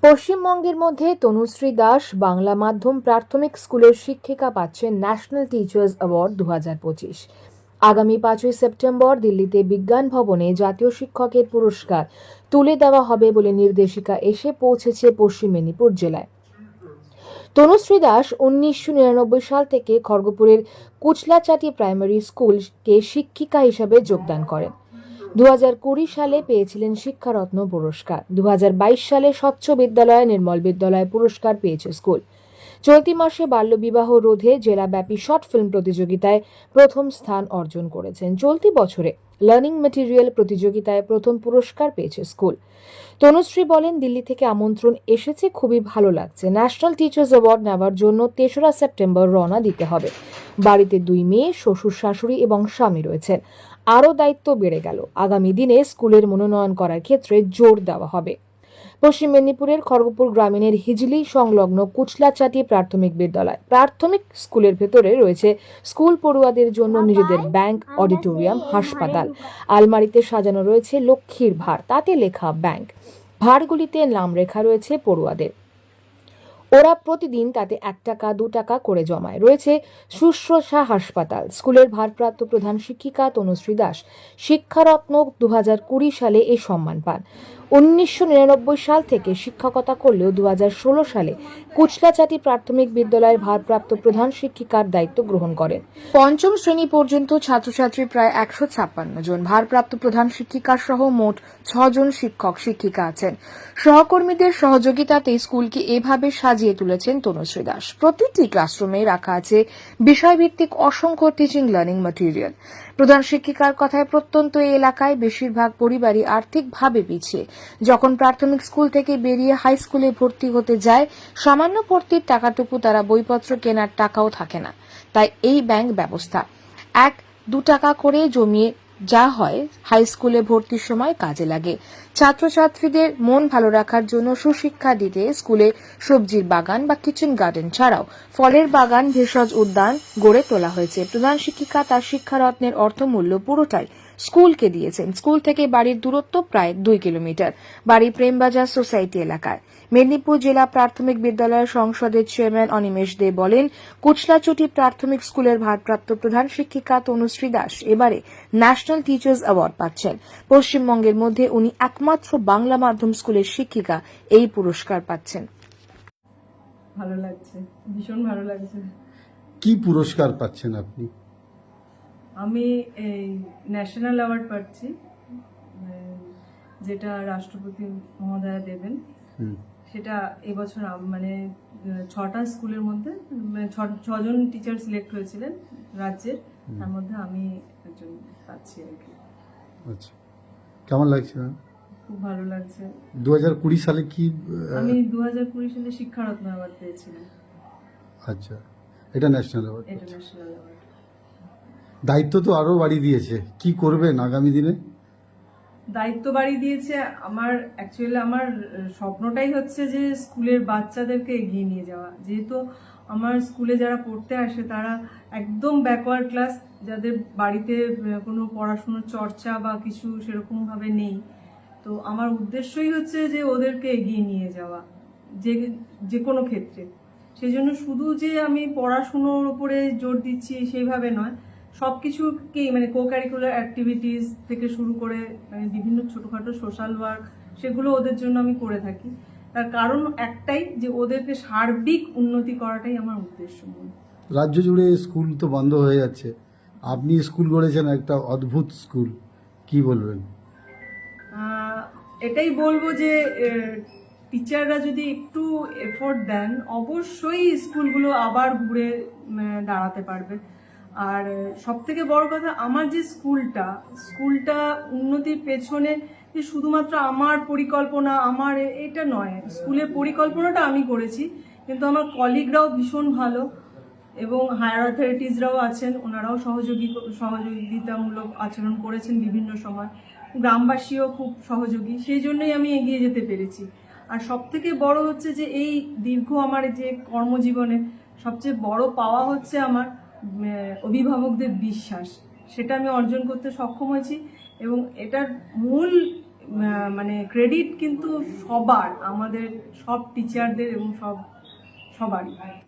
পশ্চিমবঙ্গের মধ্যে তনুশ্রী দাস বাংলা মাধ্যম প্রাথমিক স্কুলের শিক্ষিকা পাচ্ছেন ন্যাশনাল টিচার্স অ্যাওয়ার্ড 2025। আগামী 5ই সেপ্টেম্বর দিল্লিতে বিজ্ঞান ভবনে জাতীয় শিক্ষকের পুরস্কার তুলে দেওয়া হবে বলে নির্দেশিকা এসে পৌঁছেছে পশ্চিম মেদিনীপুর জেলায়। তনুশ্রী দাস 1999 সাল থেকে খড়গপুরের কুচলাচাটি প্রাইমারি স্কুলকে শিক্ষিকা হিসেবে যোগদান করেন। 2020 সালে পেয়েছিলেন শিক্ষারত্ন পুরস্কার। 2022 সালে স্বচ্ছ বিদ্যালয় নির্মল বিদ্যালয় পুরস্কার পেয়েছে স্কুল। চলতি মাসে বাল্যবিবাহ রোধে জেলাব্যাপী শর্ট ফিল্ম প্রতিযোগিতায় প্রথম স্থান অর্জন করেছেন। চলতি বছরে লার্নিং ম্যাটেরিয়াল প্রতিযোগিতায় প্রথম পুরস্কার পেয়েছে স্কুল। তনুশ্রী বলেন, দিল্লি থেকে আমন্ত্রণ এসেছে, খুবই ভালো লাগছে। ন্যাশনাল টিচার্স অ্যাওয়ার্ড নেওয়ার জন্য 3রা সেপ্টেম্বর রওনা দিতে হবে। বাড়িতে 2 মেয়ে, শ্বশুর শাশুড়ি এবং স্বামী রয়েছেন। আরও দায়িত্ব বেড়ে গেল। আগামী দিনে স্কুলের মনোনয়ন করার ক্ষেত্রে জোর দেওয়া হবে। পশ্চিম মেদিনীপুরের খড়গপুর গ্রামীণের হিজলি সংলগ্ন কুচলাচাটি প্রাথমিক বিদ্যালয় প্রাথমিক স্কুলের ভেতরে রয়েছে স্কুল পড়ুয়াদের জন্য নিজেদের ব্যাংক, অডিটোরিয়াম, হাসপাতাল। আলমারিতে সাজানো রয়েছে লক্ষ্মীর ভার, তাতে লেখা ব্যাংক। ভারগুলিতে নাম লেখা রয়েছে পড়ুয়াদের। ওরা প্রতিদিন তাতে 1 টাকা 2 টাকা করে জমায়। রয়েছে শুশ্রূষা হাসপাতাল। স্কুলের ভারপ্রাপ্ত প্রধান শিক্ষিকা তনুশ্রী দাস শিক্ষারত্ন 2020 সালে এই সম্মান পান। 1999 সাল থেকে শিক্ষকতা করলেও 2016 সালে কুচলাচাটি প্রাথমিক বিদ্যালয়ের ভারপ্রাপ্ত প্রধান শিক্ষিকার দায়িত্ব গ্রহণ করেন। 5ম শ্রেণী পর্যন্ত ছাত্রছাত্রী প্রায় 156 জন। ভারপ্রাপ্ত প্রধান শিক্ষিকা সহ মোট 6 জন শিক্ষক শিক্ষিকা আছেন। সহকর্মীদের সহযোগিতাতে স্কুলকে এভাবে সাজিয়ে তুলেছেন তনুশ্রী দাস। প্রতিটি ক্লাসরুমে রাখা আছে বিষয়ভিত্তিক অসংখ্য টিচিং লার্নিং ম্যাটেরিয়াল। প্রধান শিক্ষিকার কথায় প্রত্যন্ত এই এলাকায় বেশিরভাগ পরিবারই আর্থিকভাবে পিছিয়ে। যখন প্রাথমিক স্কুল থেকে বেরিয়ে হাই স্কুলে ভর্তি হতে যায়, সামান্য ভর্তির টাকাটুকু তারা বইপত্র কেনার টাকাও থাকে না। তাই এই ব্যাংক ব্যবস্থা 1-2 টাকা করে জমিয়ে যা হয় হাই স্কুলে ভর্তির সময় কাজে লাগে। ছাত্রছাত্রীদের মন ভালো রাখার জন্য সুশিক্ষা দিতে স্কুলে সবজির বাগান বা কিচেন গার্ডেন ছাড়াও ফলের বাগান, ভেষজ উদ্যান গড়ে তোলা হয়েছে। প্রধান শিক্ষিকা তার শিক্ষারত্নের অর্থমূল্য পুরোটাই স্কুলকে দিয়েছেন। স্কুল থেকে বাড়ির দূরত্ব প্রায় 2 কিলোমিটার। বাড়ি প্রেমবাজার সোসাইটি এলাকায়। মেদিনীপুর জেলা প্রাথমিক বিদ্যালয় সংসদের চেয়ারম্যান অনিমেষ দে বলেন, কুচলাচুটি প্রাথমিক স্কুলের ভারপ্রাপ্ত প্রধান শিক্ষিকা তনুশ্রী দাস এবারে ন্যাশনাল টিচার্স অ্যাওয়ার্ড পাচ্ছেন। পশ্চিমবঙ্গের মধ্যে উনি একমাত্র বাংলা মাধ্যম স্কুলের শিক্ষিকা এই পুরস্কার পাচ্ছেন। ভালো লাগছে, ভীষণ ভালো লাগছে। কি পুরস্কার পাচ্ছেন আপনি? আমি এই ন্যাশনাল অ্যাওয়ার্ড পাচ্ছি, যেটা রাষ্ট্রপতি মহোদয়া দেবেন। সেটা এবছর মানে 6টা স্কুলের মধ্যে 6 জন টিচার সিলেক্ট হয়েছিলেন রাজ্যের, তার মধ্যে আমি একজন পাচ্ছি আর কি। আচ্ছা, কেমন লাগছে? খুব ভালো লাগছে। 2020 সালে কি? আমি 2020 সালে শিক্ষারত্ন অ্যাওয়ার্ড পেয়েছিলাম। আচ্ছা, এটা ন্যাশনাল অ্যাওয়ার্ড। এটা ন্যাশনাল অ্যাওয়ার্ড। দায়িত্ব তো আরো বাড়িয়ে দিয়েছে, কি করবেন আগামী দিনে? দায়িত্ব বাড়িয়ে দিয়েছে। আমার স্বপ্নটাই হচ্ছে যে স্কুলের বাচ্চাদেরকে এগিয়ে নিয়ে যাওয়া। যেহেতু আমার স্কুলে যারা পড়তে আসে তারা একদম ব্যাকওয়ার্ড ক্লাস, যাদের বাড়িতে কোনো পড়াশোনার চর্চা বা কিছু সেরকমভাবে নেই। তো আমার উদ্দেশ্যই হচ্ছে যে ওদেরকে এগিয়ে নিয়ে যাওয়া যে কোনো ক্ষেত্রে। সেই জন্য শুধু যে আমি পড়াশুনোর উপরে জোর দিচ্ছি সেইভাবে নয়, সবকিছুকেই মানে কো কারিকুলার অ্যাক্টিভিটিস থেকে শুরু করে মানে বিভিন্ন ছোটখাটো সোশ্যাল ওয়ার্ক, সেগুলো ওদের জন্য আমি করে থাকি। তার কারণ একটাই, যে ওদেরকে সার্বিক উন্নতি করাটাই আমার উদ্দেশ্য। রাজ্য জুড়ে স্কুল তো বন্ধ হয়ে যাচ্ছে, আপনি স্কুল গড়েছেন, একটা অদ্ভুত স্কুল, কি বলবেন? এটাই বলবো যে টিচাররা যদি একটু এফোর্ট দেন, অবশ্যই স্কুলগুলো আবার ঘুরে দাঁড়াতে পারবে। আর সব থেকে বড় কথা, আমার যে স্কুলটা উন্নতির পেছনে যে শুধুমাত্র আমার পরিকল্পনা, আমার এটা নয়। স্কুলের পরিকল্পনাটা আমি করেছি, কিন্তু আমার কলিগরাও ভীষণ ভালো এবং হায়ার অথরিটিসরাও আছেন, ওনারাও সহযোগিতামূলক আচরণ করেছেন বিভিন্ন সময়। গ্রামবাসীও খুব সহযোগী, সেই জন্যই আমি এগিয়ে যেতে পেরেছি। আর সব থেকে বড় হচ্ছে যে এই দীর্ঘ আমার যে কর্মজীবনে সবচেয়ে বড় পাওয়া হচ্ছে আমার অভিভাবকদের বিশ্বাস। সেটা আমি অর্জন করতে সক্ষম হয়েছি এবং এটার মূল মানে ক্রেডিট কিন্তু সবার, আমাদের সব টিচারদের এবং সবারই।